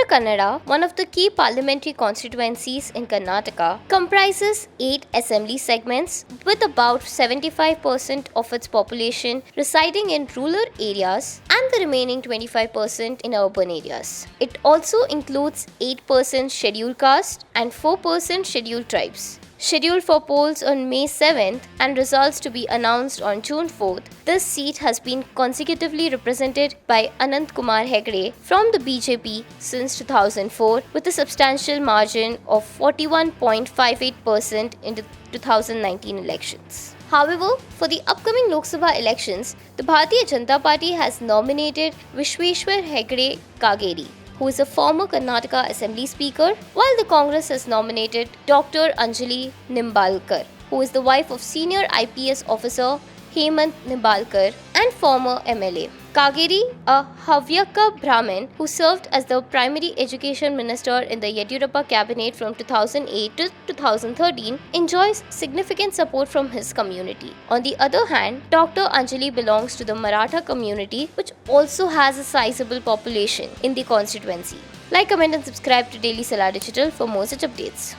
Kannada, one of the key parliamentary constituencies in Karnataka, comprises 8 assembly segments with about 75% of its population residing in rural areas and the remaining 25% in urban areas. It also includes 8% scheduled caste and 4% scheduled tribes. Scheduled for polls on May 7th and results to be announced on June 4th, this seat has been consecutively represented by Anant Kumar Hegde from the BJP since 2004 with a substantial margin of 41.58% in the 2019 elections. However, for the upcoming Lok Sabha elections, the Bharatiya Janata Party has nominated Vishweshwar Hegde Kageri, who is a former Karnataka Assembly Speaker, while the Congress has nominated Dr. Anjali Nimbalkar, who is the wife of senior IPS officer Hemant Nimbalkar and former MLA. Kageri, a Havyaka Brahmin who served as the primary education minister in the Yediyurappa cabinet from 2008 to 2013, enjoys significant support from his community. On the other hand, Dr. Anjali belongs to the Maratha community, which also has a sizable population in the constituency. Like, comment and subscribe to Daily Salar Digital for more such updates.